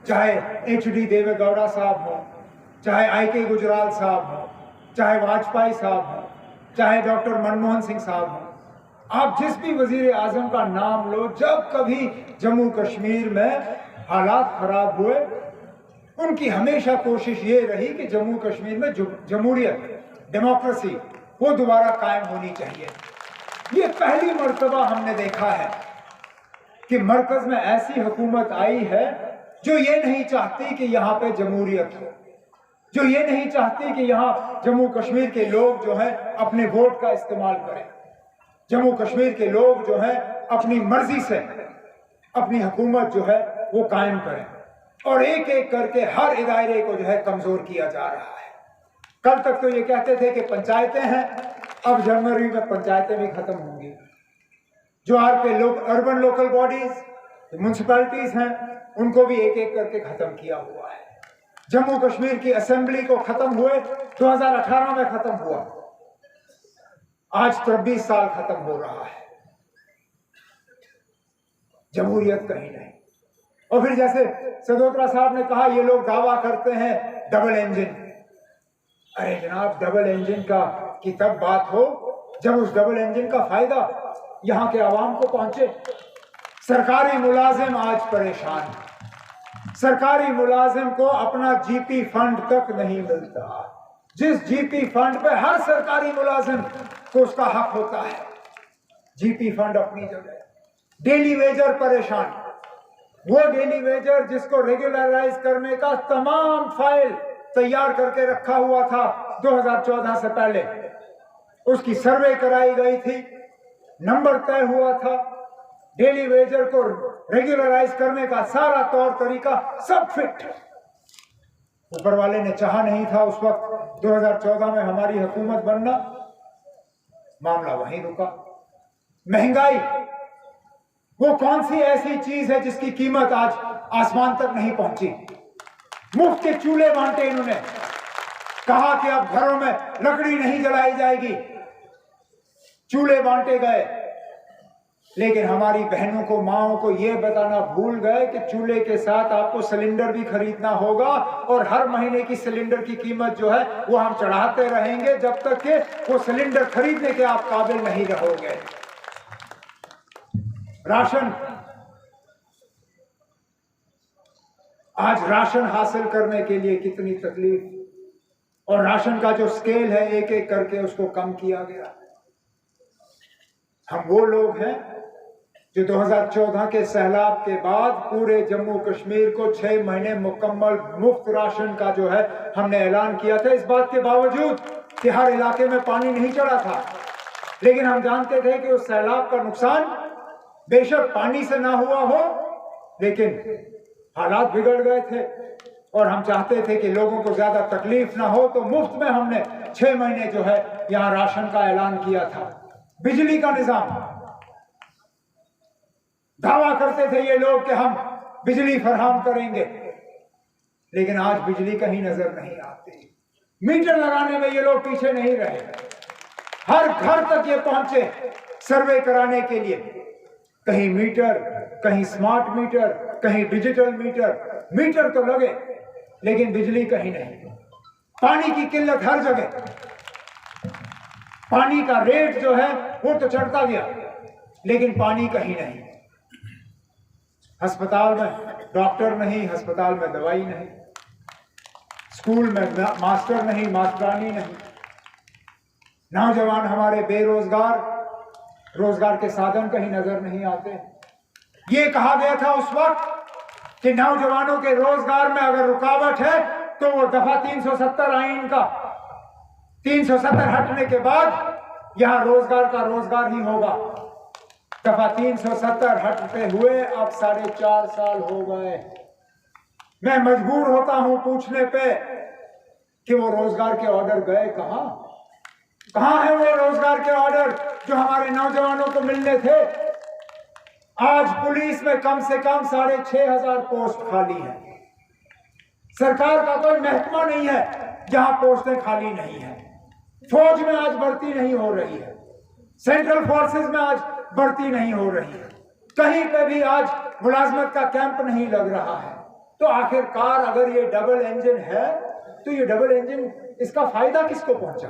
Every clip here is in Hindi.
चाहे HD देवेगौड़ा साहब हो, चाहे IK गुजराल साहब हो, चाहे वाजपेयी साहब हो, चाहे डॉक्टर मनमोहन सिंह साहब हो, आप जिस भी वजीर आजम का नाम लो, जब कभी जम्मू कश्मीर में हालात खराब हुए, उनकी हमेशा कोशिश ये रही कि जम्मू कश्मीर में जमहूरियत, डेमोक्रेसी वो दोबारा कायम होनी चाहिए। ये पहली मर्तबा हमने देखा है कि मरकज में ऐसी हुकूमत आई है जो ये नहीं चाहती कि यहाँ पे जमहूरियत हो, जो ये नहीं चाहती कि यहाँ जम्मू कश्मीर के लोग जो है अपने वोट का इस्तेमाल करें, जम्मू कश्मीर के लोग जो है अपनी मर्जी से अपनी हुकूमत जो है वो कायम करें, और एक एक करके हर इदारे को जो है कमजोर किया जा रहा है। कल तक तो ये कहते थे कि पंचायतें हैं, अब जनवरी में पंचायतें भी खत्म होंगी। जो आपके लोग अर्बन लोकल बॉडीज, म्यूनसिपैलिटीज हैं, उनको भी एक एक करके खत्म किया हुआ है। जम्मू कश्मीर की असेंबली को खत्म हुए 2018 में खत्म हुआ, आज 23 साल खत्म हो रहा है, जमहूरियत कहीं नहीं। और फिर जैसे सदोत्रा साहब ने कहा, ये लोग दावा करते हैं डबल इंजन। अरे जनाब, डबल इंजन का की तब बात हो जब उस डबल इंजन का फायदा यहाँ के आवाम को पहुंचे। सरकारी मुलाजिम आज परेशान है, सरकारी मुलाजिम को अपना GP फंड तक नहीं मिलता, जिस GP फंड पे हर सरकारी मुलाजिम को उसका हक होता है। GP फंड अपनी जगह, डेली वेजर परेशान, वो डेली वेजर जिसको रेगुलराइज करने का तमाम फाइल तैयार करके रखा हुआ था 2014 से पहले, उसकी सर्वे कराई गई थी, नंबर तय हुआ था, डेली वेजर को रेगुलराइज करने का सारा तौर तरीका सब फिट। ऊपर वाले ने चाहा नहीं था उस वक्त 2014 में हमारी हुकूमत बनना, मामला वहीं रुका। महंगाई, वो कौन सी ऐसी चीज है जिसकी कीमत आज आसमान तक नहीं पहुंची? मुफ्त के चूल्हे बांटे इन्होंने, कहा कि अब घरों में लकड़ी नहीं जलाई जाएगी, चूल्हे बांटे गए, लेकिन हमारी बहनों को, माओं को यह बताना भूल गए कि चूल्हे के साथ आपको सिलेंडर भी खरीदना होगा, और हर महीने की सिलेंडर की कीमत जो है वो हम चढ़ाते रहेंगे जब तक कि वो सिलेंडर खरीदने के आप काबिल नहीं रहोगे। राशन, आज राशन हासिल करने के लिए कितनी तकलीफ, और राशन का जो स्केल है एक एक करके उसको कम किया गया। हम वो लोग हैं जो 2014 के सैलाब के बाद पूरे जम्मू कश्मीर को 6 महीने मुकम्मल मुफ्त राशन का जो है हमने ऐलान किया था, इस बात के बावजूद कि हर इलाके में पानी नहीं चढ़ा था। लेकिन हम जानते थे कि उस सैलाब का नुकसान बेशक पानी से ना हुआ हो, लेकिन हालात बिगड़ गए थे, और हम चाहते थे कि लोगों को ज्यादा तकलीफ ना हो, तो मुफ्त में हमने 6 महीने जो है यहाँ राशन का ऐलान किया था। बिजली का निजाम, दावा करते थे ये लोग कि हम बिजली फराहम करेंगे, लेकिन आज बिजली कहीं नजर नहीं आती। मीटर लगाने में ये लोग पीछे नहीं रहे, हर घर तक ये पहुंचे सर्वे कराने के लिए, कहीं मीटर, कहीं स्मार्ट मीटर, कहीं डिजिटल मीटर, मीटर तो लगे लेकिन बिजली कहीं नहीं। पानी की किल्लत हर जगह, पानी का रेट जो है वो तो चढ़ता गया, लेकिन पानी कहीं नहीं। अस्पताल में डॉक्टर नहीं, अस्पताल में दवाई नहीं, स्कूल में मास्टर नहीं, मास्टरानी नहीं, नौजवान हमारे बेरोजगार, रोजगार के साधन कहीं नजर नहीं आते। ये कहा गया था उस वक्त कि नौजवानों के रोजगार में अगर रुकावट है तो वो दफा 370 आईन का 370 हटने के बाद यहां रोजगार का रोजगार ही होगा। दफा 370 हटते हुए अब 4.5 साल हो गए। मैं मजबूर होता हूं पूछने पे कि वो रोजगार के ऑर्डर गए कहां? कहां है वो रोजगार के ऑर्डर जो हमारे नौजवानों को मिलने थे? आज पुलिस में कम से कम 6,500 पोस्ट खाली है। सरकार का कोई महकमा नहीं है जहां पोस्टें खाली नहीं है। फौज में आज भर्ती नहीं हो रही है, सेंट्रल फोर्सेस में आज भर्ती नहीं हो रही है, कहीं पे भी आज मुलाजमत का कैंप नहीं लग रहा है। तो आखिरकार अगर ये डबल इंजन है तो ये डबल इंजन, इसका फायदा किसको पहुंचा?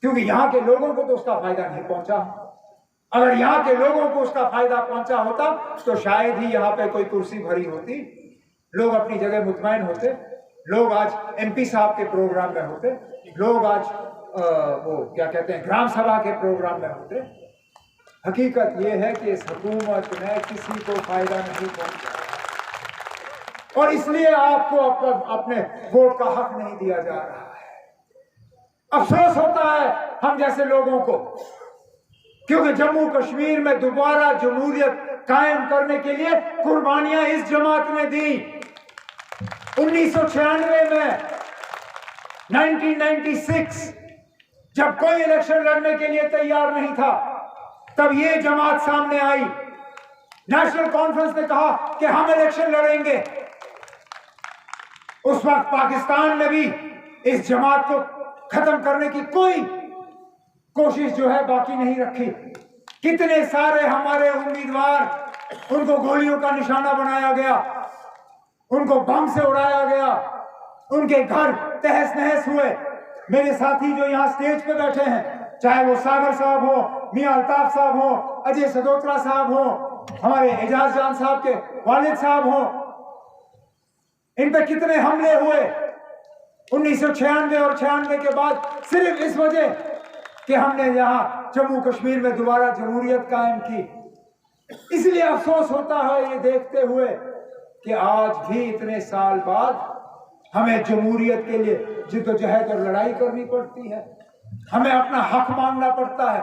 क्योंकि यहाँ के लोगों को तो उसका फायदा नहीं पहुंचा। अगर यहाँ के लोगों को उसका फायदा पहुंचा होता तो शायद ही यहाँ पे कोई कुर्सी भरी होती, लोग अपनी जगह मुतमैन होते, लोग आज एमपी साहब के प्रोग्राम में होते, लोग आज वो क्या कहते हैं ग्राम सभा के प्रोग्राम में होते। हकीकत ये है कि इस हुकूमत में किसी को फायदा नहीं पहुंचा और इसलिए आपको अपने वोट का हक नहीं दिया जा रहा है। अफसोस होता है हम जैसे लोगों को, क्योंकि जम्मू कश्मीर में दोबारा जमहूरियत कायम करने के लिए कुर्बानियां इस जमात ने दी। 1996 में 1996 जब कोई इलेक्शन लड़ने के लिए तैयार नहीं था, तब ये जमात सामने आई। नेशनल कॉन्फ्रेंस ने कहा कि हम इलेक्शन लड़ेंगे। उस वक्त पाकिस्तान ने भी इस जमात को खत्म करने की कोई कोशिश जो है बाकी नहीं रखी। कितने सारे हमारे उम्मीदवार, उनको गोलियों का निशाना बनाया गया, उनको बम से उड़ाया गया, उनके घर तहस नहस हुए। मेरे साथी जो यहाँ स्टेज पे बैठे हैं, चाहे वो सागर साहब हो, मियां अल्ताफ साहब हो, अजय सदोत्रा साहब हो, हमारे एजाज जान साहब के वालिद साहब हो, इन पे कितने हमले हुए 1996 और 96 के बाद, सिर्फ इस वजह कि हमने यहाँ जम्मू कश्मीर में दोबारा जमहूरियत कायम की। इसलिए अफसोस होता है ये देखते हुए कि आज भी इतने साल बाद हमें जमहूरियत के लिए जिद्दोजहद और लड़ाई करनी पड़ती है। हमें अपना हक मांगना पड़ता है,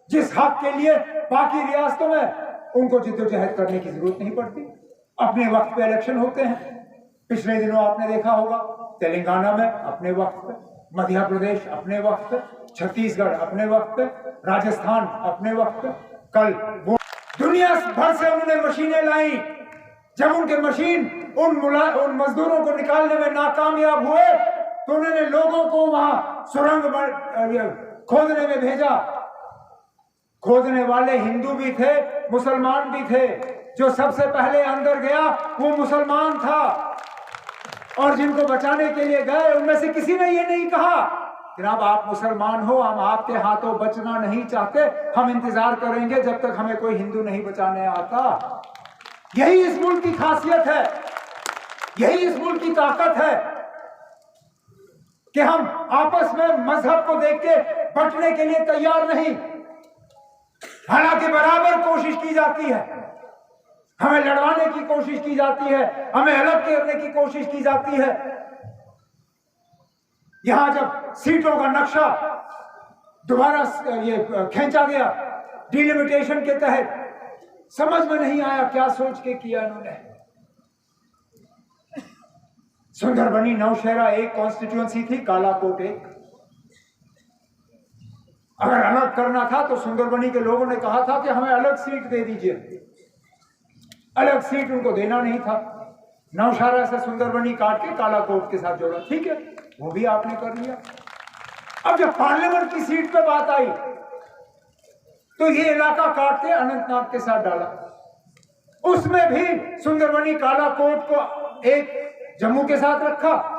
जिस हक के लिए बाकी रियासतों में उनको जिद्दोजहद करने की जरूरत नहीं पड़ती। अपने वक्त पे इलेक्शन होते हैं। पिछले दिनों आपने देखा होगा तेलंगाना में अपने वक्त पे, मध्य प्रदेश अपने वक्त पे, छत्तीसगढ़ अपने वक्त पे, राजस्थान अपने वक्त पे। कल वो दुनिया भर से उन्होंने मशीनें लाई। जब उनके मशीन उन मजदूरों को निकालने में नाकामयाब हुए तो उन्होंने लोगों को वहां सुरंग खोदने में भेजा। खोदने वाले हिंदू भी थे, मुसलमान भी थे। जो सबसे पहले अंदर गया वो मुसलमान था और जिनको बचाने के लिए गए उनमें से किसी ने ये नहीं कहा जनाब आप मुसलमान हो, हम आपके हाथों बचना नहीं चाहते, हम इंतजार करेंगे जब तक हमें कोई हिंदू नहीं बचाने आता। यही इस मुल्क की खासियत है, यही इस मुल्क की ताकत है कि हम आपस में मजहब को देख के बंटने के लिए तैयार नहीं। हालांकि बराबर कोशिश की जाती है, हमें लड़वाने की कोशिश की जाती है, हमें अलग करने की कोशिश की जाती है। यहां जब सीटों का नक्शा दोबारा ये खींचा गया डिलिमिटेशन के तहत, समझ में नहीं आया क्या सोच के किया इन्होंने। सुंदरबनी नौशहरा एक कॉन्स्टिट्यूएंसी थी, कालाकोट एक। अगर अलग करना था तो सुंदरबनी के लोगों ने कहा था कि हमें अलग सीट दे दीजिए। अलग सीट उनको देना नहीं था। नौशहरा से सुंदरबनी काट के कालाकोट के साथ जोड़ा, ठीक है, वो भी आपने कर लिया। अब जब पार्लियामेंट की सीट पे बात आई तो ये इलाका काट के अनंतनाग के साथ डाला। उसमें भी सुंदरबनी कालाकोट को एक जम्मू के साथ रखा,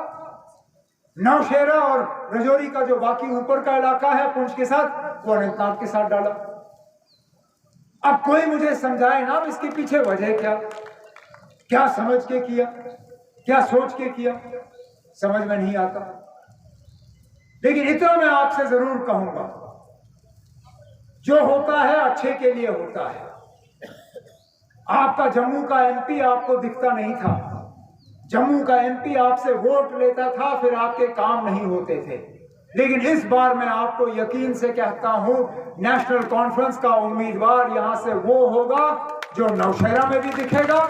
नौशहरा और रजौरी का जो बाकी ऊपर का इलाका है पुंछ के साथ, वो अनंतनाग के साथ डाला। अब कोई मुझे समझाए ना इसके पीछे वजह क्या समझ के किया, क्या सोच के किया, समझ में नहीं आता। लेकिन इतना मैं आपसे जरूर कहूंगा, जो होता है अच्छे के लिए होता है। आपका जम्मू का एमपी आपको दिखता नहीं था, जम्मू का एमपी आपसे वोट लेता था, फिर आपके काम नहीं होते थे। लेकिन इस बार मैं आपको यकीन से कहता हूं, नेशनल कॉन्फ्रेंस का उम्मीदवार यहां से वो होगा जो नौशहरा में भी दिखेगा,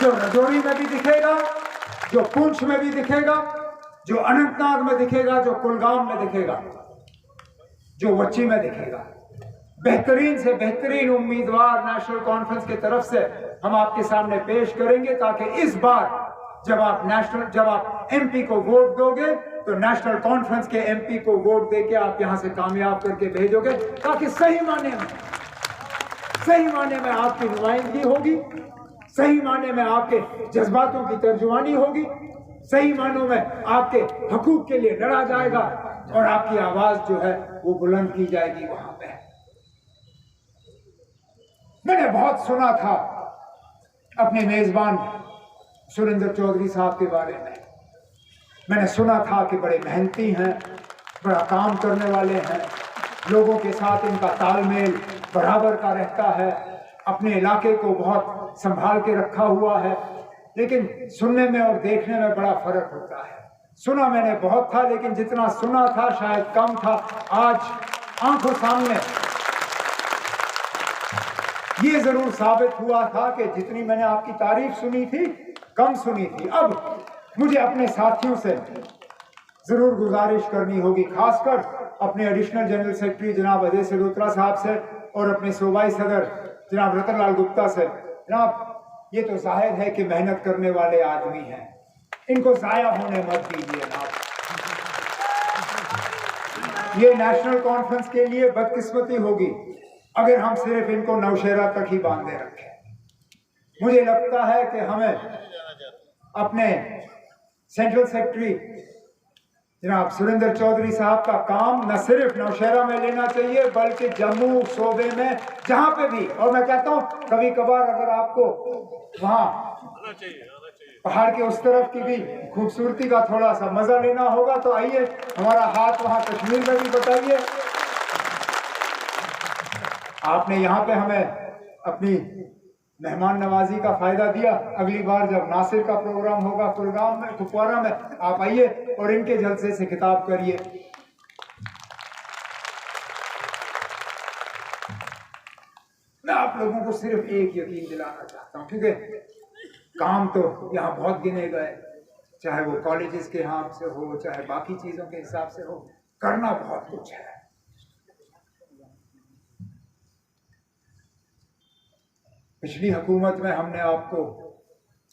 जो रजौरी में भी दिखेगा, जो पुंछ में भी दिखेगा, जो अनंतनाग में दिखेगा, जो कुलगाम में दिखेगा, जो वच्ची में दिखेगा। बेहतरीन से बेहतरीन उम्मीदवार नेशनल कॉन्फ्रेंस की तरफ से हम आपके सामने पेश करेंगे, ताकि इस बार जब आप एमपी को वोट दोगे तो नेशनल कॉन्फ्रेंस के एमपी को वोट देके आप यहां से कामयाब करके भेजोगे, ताकि सही माने में आपकी नुमाइंदगी होगी, सही माने में आपके जज्बातों की तर्जुमानी होगी, सही मानों में आपके हकूक के लिए लड़ा जाएगा और आपकी आवाज जो है वो बुलंद की जाएगी वहां पे। मैंने बहुत सुना था अपने मेजबान सुरेंद्र चौधरी साहब के बारे में। मैंने सुना था कि बड़े मेहनती हैं, बड़ा काम करने वाले हैं, लोगों के साथ इनका तालमेल बराबर का रहता है, अपने इलाके को बहुत संभाल के रखा हुआ है। लेकिन सुनने में और देखने में बड़ा फर्क होता है। सुना मैंने बहुत था, लेकिन जितना सुना था शायद कम था। आज आंखों सामने ये जरूर साबित हुआ था कि जितनी मैंने आपकी तारीफ सुनी थी कम सुनी थी। अब मुझे अपने साथियों से जरूर गुजारिश करनी होगी, खासकर अपने एडिशनल जनरल सेक्रेटरी जनाब अजय सडोत्रा साहब से और अपने सूबाई सदर जनाब रतन लाल गुप्ता से। जनाब, ये तो जाहिर है कि मेहनत करने वाले आदमी हैं, इनको जाया होने मत दीजिए जनाब। ये नेशनल कॉन्फ्रेंस के लिए बदकिस्मती होगी अगर हम सिर्फ इनको नौशेरा तक ही बांधे रखें। मुझे लगता है कि हमें अपने सेंट्रल सेक्रेटरी जनाब सुरेंद्र चौधरी साहब का काम न सिर्फ नौशेरा में लेना चाहिए बल्कि जम्मू सूबे में जहां पे भी, और मैं कहता हूं कभी कभार अगर आपको वहां पहाड़ के उस तरफ की भी खूबसूरती का थोड़ा सा मजा लेना होगा तो आइए, हमारा हाथ वहां कश्मीर में भी बताइए। आपने यहाँ पे हमें अपनी मेहमान नवाजी का फायदा दिया। अगली बार जब नासिर का प्रोग्राम होगा कुलगाम में, कुपवारा में, आप आइए और इनके जलसे से खिताब करिए। मैं आप लोगों को सिर्फ एक यकीन दिलाना चाहता हूं, क्योंकि काम तो यहाँ बहुत गिने गए, चाहे वो कॉलेजेस के हिसाब से हो, चाहे बाकी चीजों के हिसाब से हो, करना बहुत कुछ है। पिछली हुकूमत में हमने आपको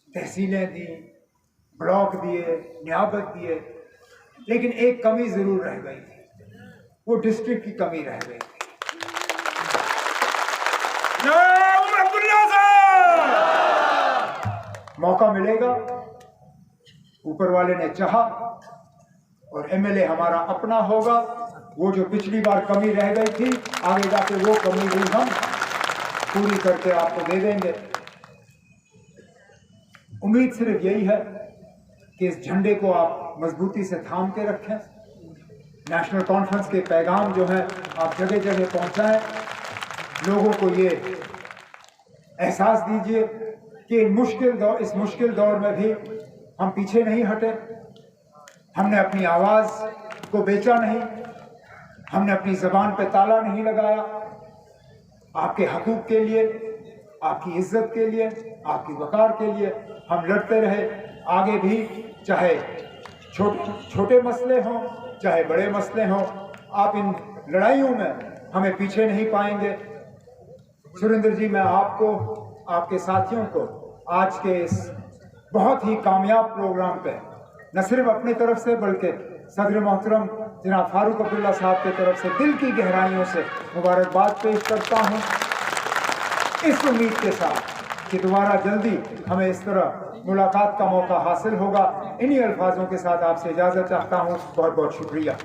तहसीलें दी, ब्लॉक दिए, नियाबत दिए, लेकिन एक कमी जरूर रह गई थी, वो डिस्ट्रिक्ट की कमी रह गई थी। मौका मिलेगा, ऊपर वाले ने चाहा और एमएलए हमारा अपना होगा। वो जो पिछली बार कमी रह गई थी, आगे जाके वो कमी भी हम पूरी करके आपको दे देंगे। उम्मीद सिर्फ यही है कि इस झंडे को आप मजबूती से थाम के रखें। नेशनल कॉन्फ्रेंस के पैगाम जो है आप जगह जगह पहुंचाएं, लोगों को ये एहसास दीजिए कि इस मुश्किल दौर में भी हम पीछे नहीं हटे, हमने अपनी आवाज को बेचा नहीं, हमने अपनी जबान पे ताला नहीं लगाया। आपके हकूक के लिए, आपकी इज्जत के लिए, आपकी वकार के लिए हम लड़ते रहे। आगे भी चाहे छोटे मसले हों, चाहे बड़े मसले हों, आप इन लड़ाइयों में हमें पीछे नहीं पाएंगे। सुरेंद्र जी, मैं आपको, आपके साथियों को आज के इस बहुत ही कामयाब प्रोग्राम पे न सिर्फ अपनी तरफ से बल्कि सदर मोहतरम जनाब फारूक अब्दुल्ला साहब की तरफ से दिल की गहराइयों से मुबारकबाद पेश करता हूँ, इस उम्मीद के साथ कि दोबारा जल्दी हमें इस तरह मुलाकात का मौका हासिल होगा। इन्हीं अल्फाजों के साथ आपसे इजाज़त चाहता हूँ। बहुत बहुत शुक्रिया।